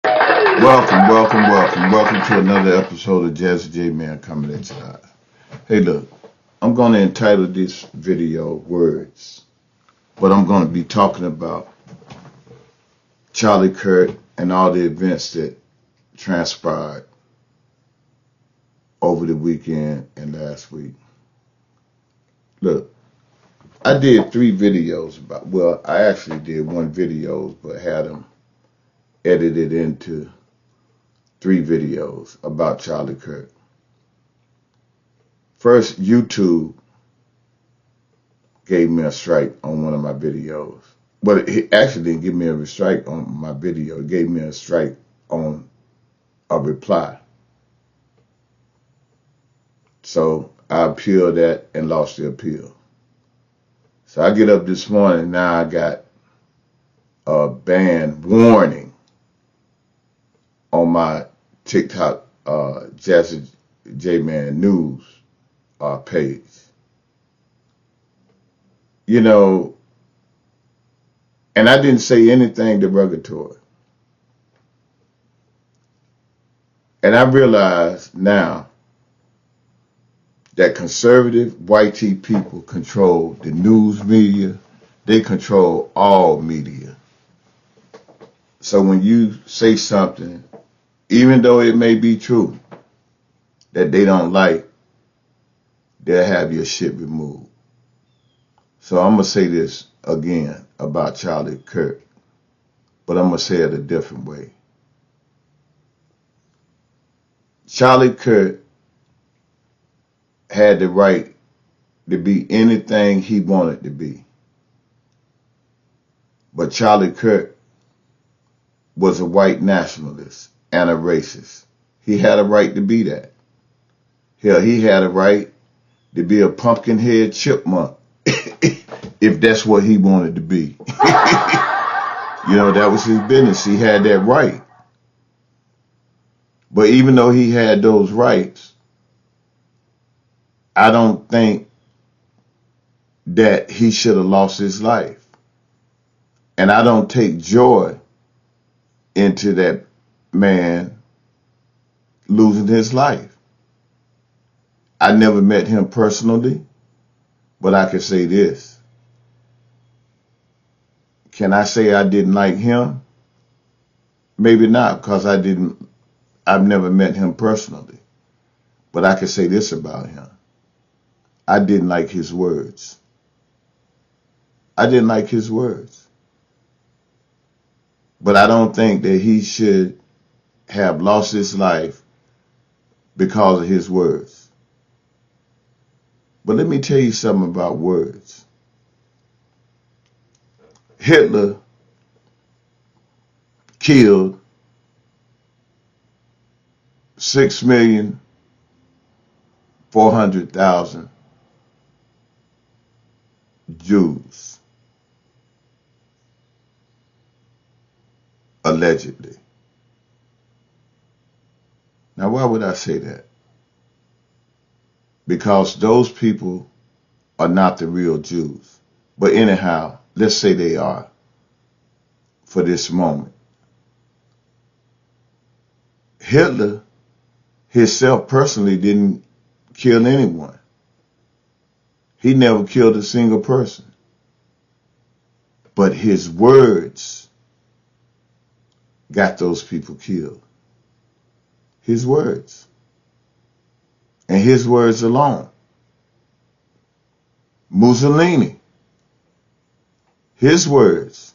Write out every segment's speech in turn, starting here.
Welcome to another episode of Jazzy J Man coming at you live. Hey, look, I'm going to entitle this video Words, but I'm going to be talking about Charlie Kirk and all the events that transpired over the weekend and last week. Look, I did 3 videos I actually did 1 video, but had them edited into 3 videos about Charlie Kirk. First, YouTube gave me a strike on one of my videos. But it actually didn't give me a strike on my video. It gave me a strike on a reply. So I appealed that and lost the appeal. So I get up this morning, now I got a ban warning on my TikTok Jazzy J Man News page. You know, and I didn't say anything derogatory. And I realize now that conservative white people control the news media. They control all media. So when you say something, even though it may be true, that they don't like, they'll have your shit removed. So I'm going to say this again about Charlie Kirk, but I'm going to say it a different way. Charlie Kirk had the right to be anything he wanted to be. But Charlie Kirk was a white nationalist and a racist. He had a right to be that. Hell, he had a right to be a pumpkin-head chipmunk if that's what he wanted to be. You know, that was his business. He had that right. But even though he had those rights, I don't think that he should have lost his life. And I don't take joy into that man losing his life. I never met him personally, but I can say this. Can I say I didn't like him? Maybe not, because I've never met him personally. But I can say this about him. I didn't like his words. I didn't like his words. But I don't think that he should have lost his life because of his words. But let me tell you something about words. Hitler killed 6,400,000 Jews, allegedly. Now, why would I say that? Because those people are not the real Jews. But anyhow, let's say they are for this moment. Hitler himself personally didn't kill anyone. He never killed a single person. But his words got those people killed. His words. And his words alone. Mussolini. His words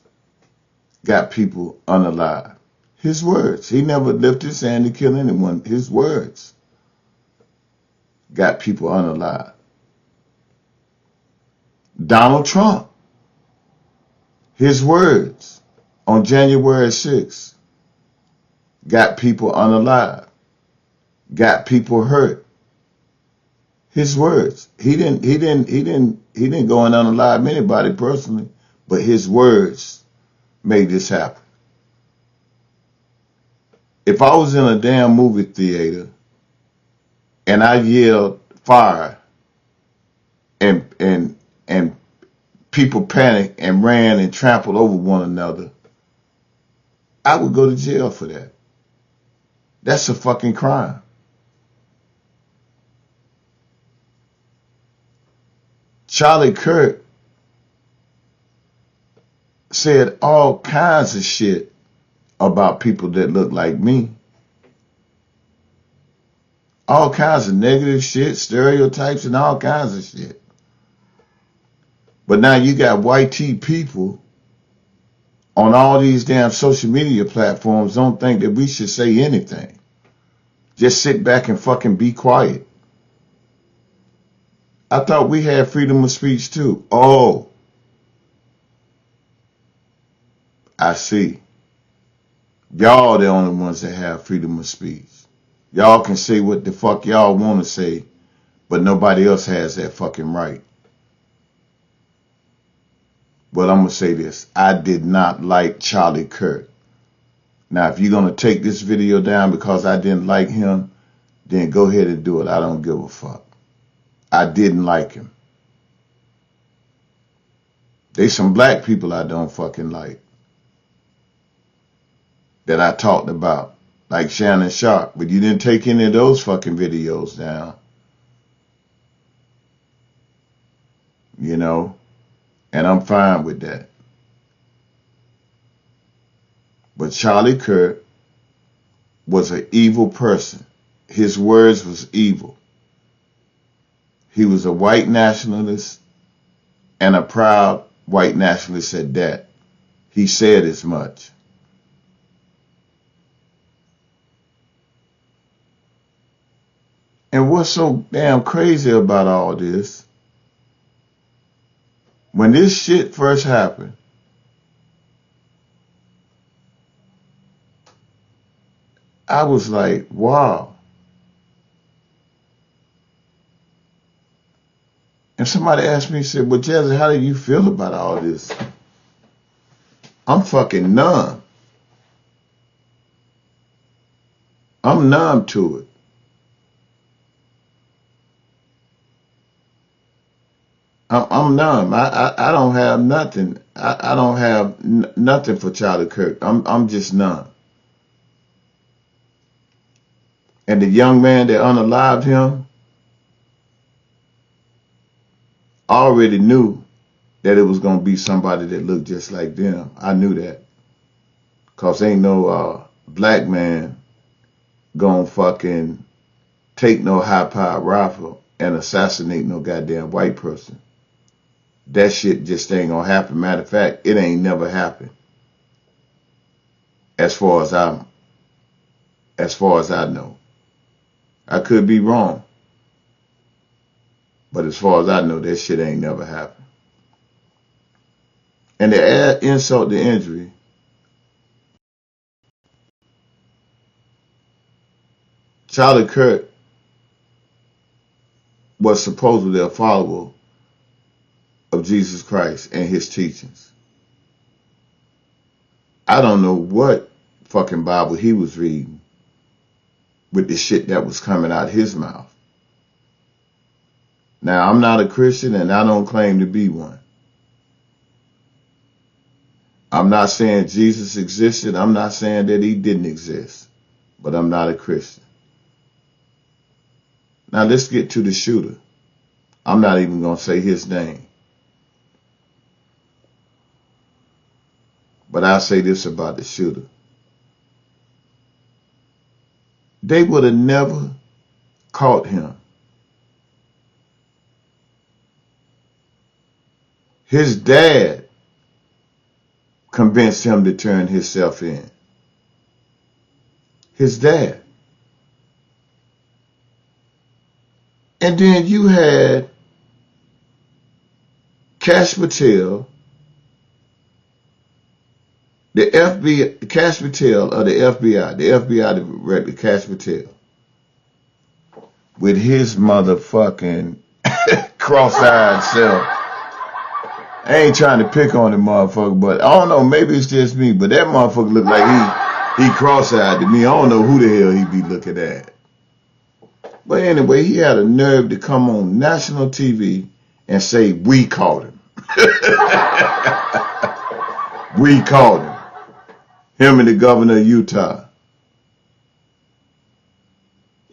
got people unalive. His words. He never lifted his hand to kill anyone. His words got people unalive. Donald Trump. His words on January 6th got people unalive. Got people hurt. His words. He didn't go and unalive anybody personally, but his words made this happen. If I was in a damn movie theater and I yelled fire and people panicked and ran and trampled over one another, I would go to jail for that. That's a fucking crime. Charlie Kirk said all kinds of shit about people that look like me. All kinds of negative shit, stereotypes, and all kinds of shit. But now you got white tee people on all these damn social media platforms don't think that we should say anything. Just sit back and fucking be quiet. I thought we had freedom of speech too. Oh, I see. Y'all the only ones that have freedom of speech. Y'all can say what the fuck y'all want to say, but nobody else has that fucking right. But I'm going to say this. I did not like Charlie Kirk. Now, if you're going to take this video down because I didn't like him, then go ahead and do it. I don't give a fuck. I didn't like him. There's some black people I don't fucking like that I talked about, like Shannon Sharp, but you didn't take any of those fucking videos down. You know, and I'm fine with that. But Charlie Kirk was an evil person. His words was evil. He was a white nationalist and a proud white nationalist at that. He said as much. And what's so damn crazy about all this, when this shit first happened, I was like, wow. And somebody asked me, said, well, Jazzy, how do you feel about all this? I'm fucking numb. I'm numb to it. I'm numb. I don't have nothing. I don't have nothing for Charlie Kirk. I'm just numb. And the young man that unalived him already knew that it was going to be somebody that looked just like them. I knew that. Because ain't no black man going to fucking take no high-powered rifle and assassinate no goddamn white person. That shit just ain't going to happen. Matter of fact, it ain't never happened. As far as I know. I could be wrong. But as far as I know, that shit ain't never happened. And to add insult to injury, Charlie Kirk was supposedly a follower of Jesus Christ and his teachings. I don't know what fucking Bible he was reading with the shit that was coming out his mouth. Now, I'm not a Christian and I don't claim to be one. I'm not saying Jesus existed. I'm not saying that he didn't exist. But I'm not a Christian. Now, let's get to the shooter. I'm not even going to say his name. But I'll say this about the shooter. They would have never caught him. His dad convinced him to turn himself in. His dad. And then you had Kash Patel, the FBI, Kash Patel of the FBI director Kash Patel, with his motherfucking cross-eyed self. I ain't trying to pick on the motherfucker, but I don't know, maybe it's just me, but that motherfucker looked like he cross-eyed to me. I don't know who the hell he be looking at. But anyway, he had a nerve to come on national TV and say, we caught him. We caught him. Him and the governor of Utah.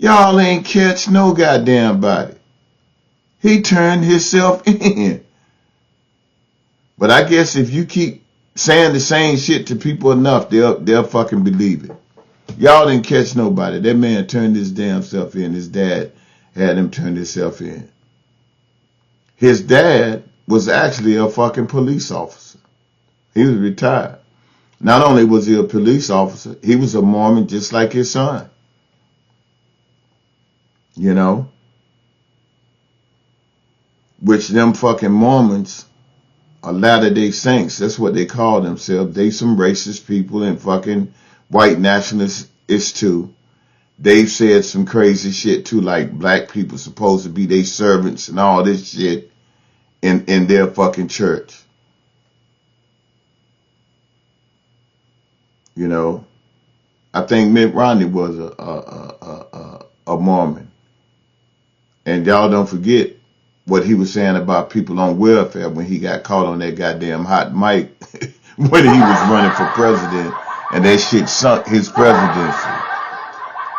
Y'all ain't catch no goddamn body. He turned himself in. But I guess if you keep saying the same shit to people enough, they'll fucking believe it. Y'all didn't catch nobody. That man turned his damn self in. His dad had him turn himself in. His dad was actually a fucking police officer. He was retired. Not only was he a police officer, he was a Mormon just like his son. You know? Which them fucking Mormons are Latter-day Saints. That's what they call themselves. They some racist people and fucking white nationalists too. They've said some crazy shit too, like black people supposed to be their servants and all this shit in their fucking church. You know, I think Mitt Romney was a Mormon, and y'all don't forget what he was saying about people on welfare when he got caught on that goddamn hot mic when he was running for president, and that shit sunk his presidency.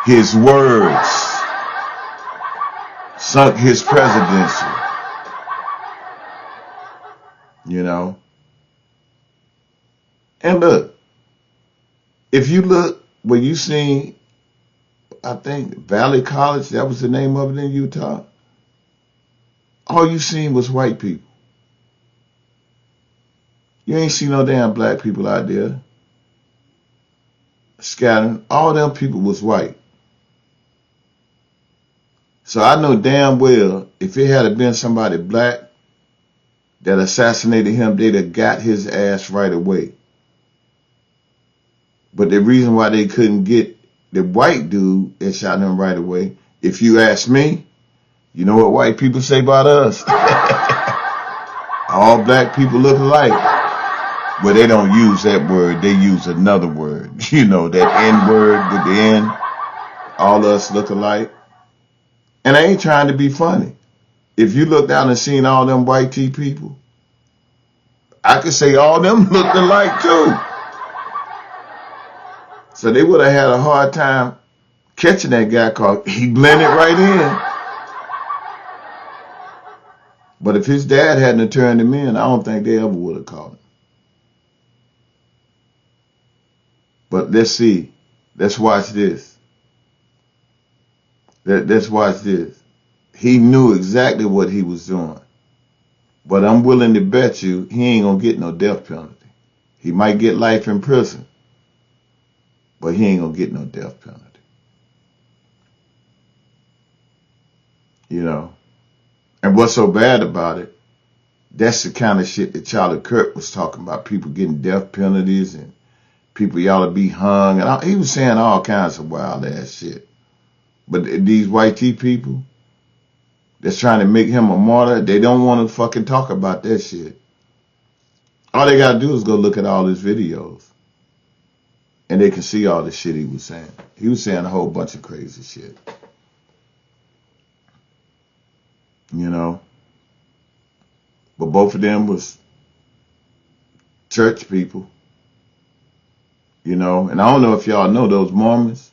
His words sunk his presidency. You know? And look, if you look, when you seen, I think, Valley College, that was the name of it in Utah, all you seen was white people. You ain't seen no damn black people out there scattering. All them people was white. So I know damn well if it had been somebody black that assassinated him, they'd have got his ass right away. But the reason why they couldn't get the white dude that shot him right away, if you ask me, you know what white people say about us? All black people look alike. Well, they don't use that word. They use another word. You know, that N word with the N. All of us look alike. And I ain't trying to be funny. If you look down and seen all them white tea people, I could say all them looked alike too. So they would have had a hard time catching that guy cause he blended right in. But if his dad hadn't turned him in, I don't think they ever would have caught him. But let's see. Let's watch this. Let's watch this. He knew exactly what he was doing. But I'm willing to bet you he ain't gonna get no death penalty. He might get life in prison, but he ain't gonna get no death penalty. You know? And what's so bad about it, that's the kind of shit that Charlie Kirk was talking about, people getting death penalties and people y'all to be hung. And he was saying all kinds of wild ass shit. But these white tea people that's trying to make him a martyr, they don't want to fucking talk about that shit. All they gotta do is go look at all his videos. And they can see all the shit he was saying. He was saying a whole bunch of crazy shit. You know? But both of them was church people. You know? And I don't know if y'all know those Mormons.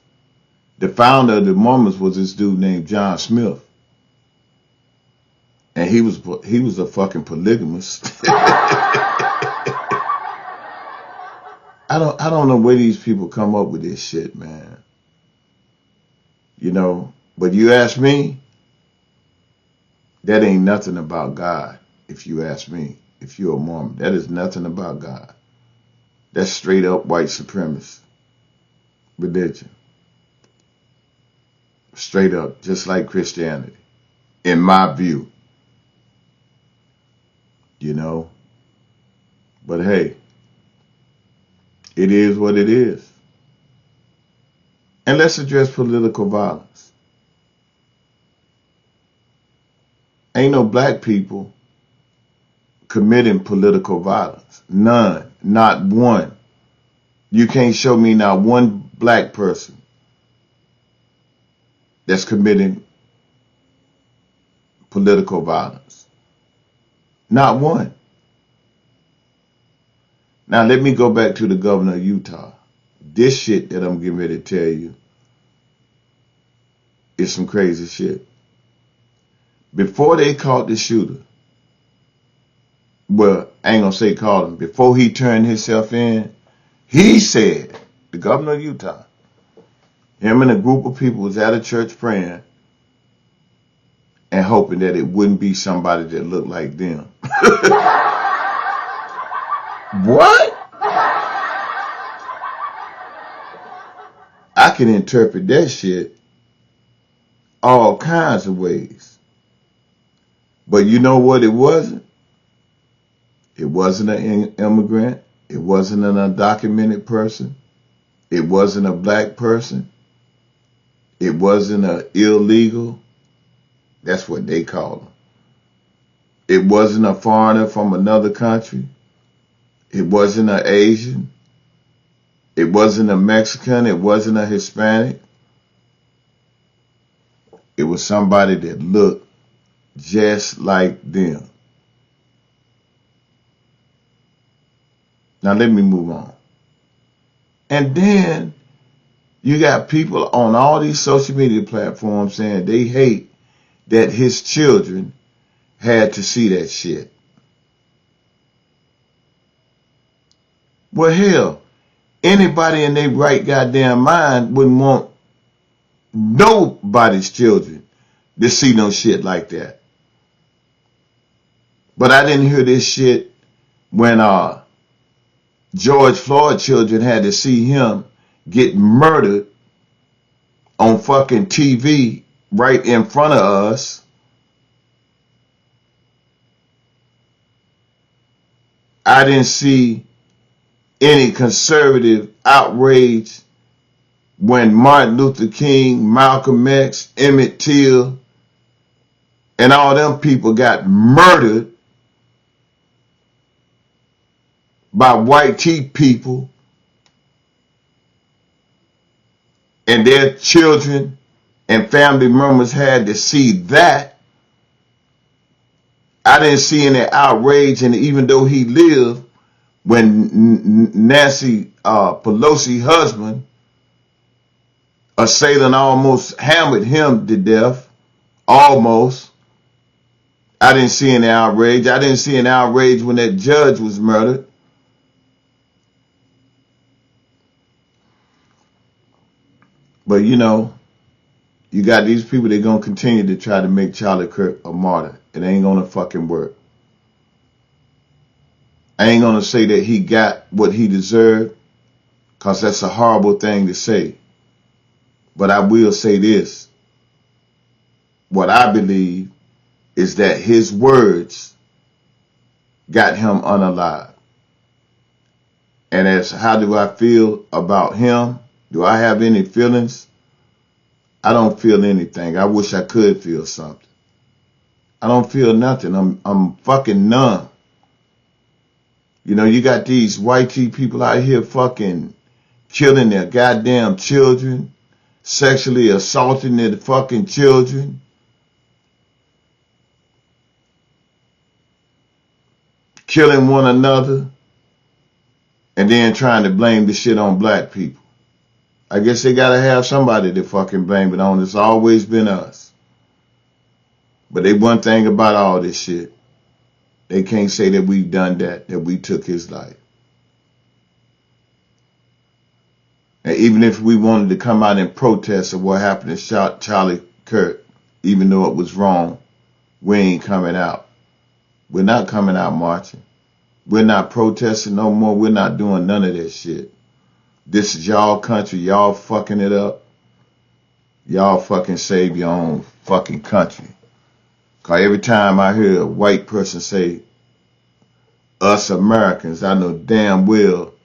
The founder of the Mormons was this dude named John Smith. And he was a fucking polygamist. I don't know where these people come up with this shit, man. You know, but you ask me, that ain't nothing about God. If you ask me, if you're a Mormon, that is nothing about God. That's straight up white supremacist religion. Straight up, just like Christianity, in my view. You know? But hey, it is what it is. And let's address political violence. Ain't no black people committing political violence. None. Not one. You can't show me not one black person that's committing political violence. Not one. Now let me go back to the governor of Utah. This shit that I'm getting ready to tell you is some crazy shit. Before they caught the shooter, well, I ain't gonna say caught him, before he turned himself in, he said, the governor of Utah, him and a group of people was at a church praying and hoping that it wouldn't be somebody that looked like them. What? I can interpret that shit all kinds of ways. But you know what it wasn't? It wasn't an immigrant. It wasn't an undocumented person. It wasn't a black person. It wasn't an illegal. That's what they call them. It wasn't a foreigner from another country. It wasn't an Asian. It wasn't a Mexican. It wasn't a Hispanic. It was somebody that looked just like them. Now let me move on. And then you got people on all these social media platforms saying they hate that his children had to see that shit. Well, hell, anybody in their right goddamn mind wouldn't want nobody's children to see no shit like that. But I didn't hear this shit when George Floyd's children had to see him get murdered on fucking TV right in front of us. I didn't see any conservative outrage when Martin Luther King, Malcolm X, Emmett Till, and all them people got murdered by white people, and their children and family members had to see that. I didn't see any outrage, and even though he lived, when Nancy Pelosi's husband, assailant, almost hammered him to death, almost, I didn't see any outrage. I didn't see any outrage when that judge was murdered. But you know, you got these people that gonna continue to try to make Charlie Kirk a martyr. It ain't gonna fucking work. I ain't gonna say that he got what he deserved, cause that's a horrible thing to say. But I will say this. What I believe is that his words got him unalive. And as how do I feel about him? Do I have any feelings? I don't feel anything. I wish I could feel something. I don't feel nothing. I'm fucking numb. You know, you got these white people out here fucking killing their goddamn children, sexually assaulting their fucking children, killing one another, and then trying to blame the shit on black people. I guess they gotta have somebody to fucking blame it on. It's always been us. But they one thing about all this shit, they can't say that we've done that we took his life. And even if we wanted to come out and protest of what happened to Charlie Kirk, even though it was wrong, we ain't coming out. We're not coming out marching. We're not protesting no more. We're not doing none of that shit. This is y'all country. Y'all fucking it up. Y'all fucking save your own fucking country. Cause every time I hear a white person say, us Americans, I know damn well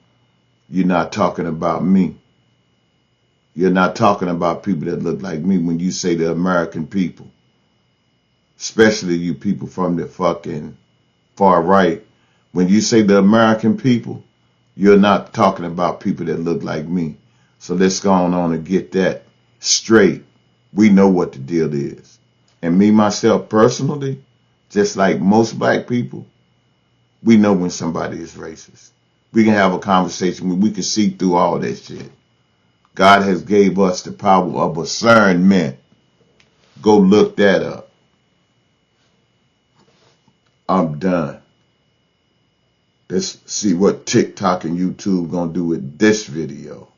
you're not talking about me. You're not talking about people that look like me when you say the American people. Especially you people from the fucking far right. When you say the American people, you're not talking about people that look like me. So let's go on and get that straight. We know what the deal is. And me, myself, personally, just like most black people, we know when somebody is racist. We can have a conversation where we can see through all that shit. God has gave us the power of discernment. Go look that up. I'm done. Let's see what TikTok and YouTube gonna do with this video.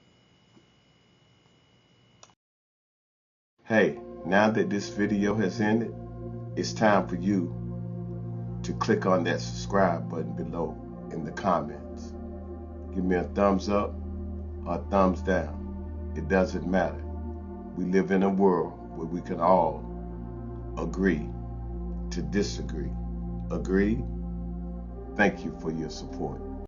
Hey, now that this video has ended, it's time for you to click on that subscribe button below in the comments. Give me a thumbs up or a thumbs down. It doesn't matter. We live in a world where we can all agree to disagree. Agreed? Thank you for your support.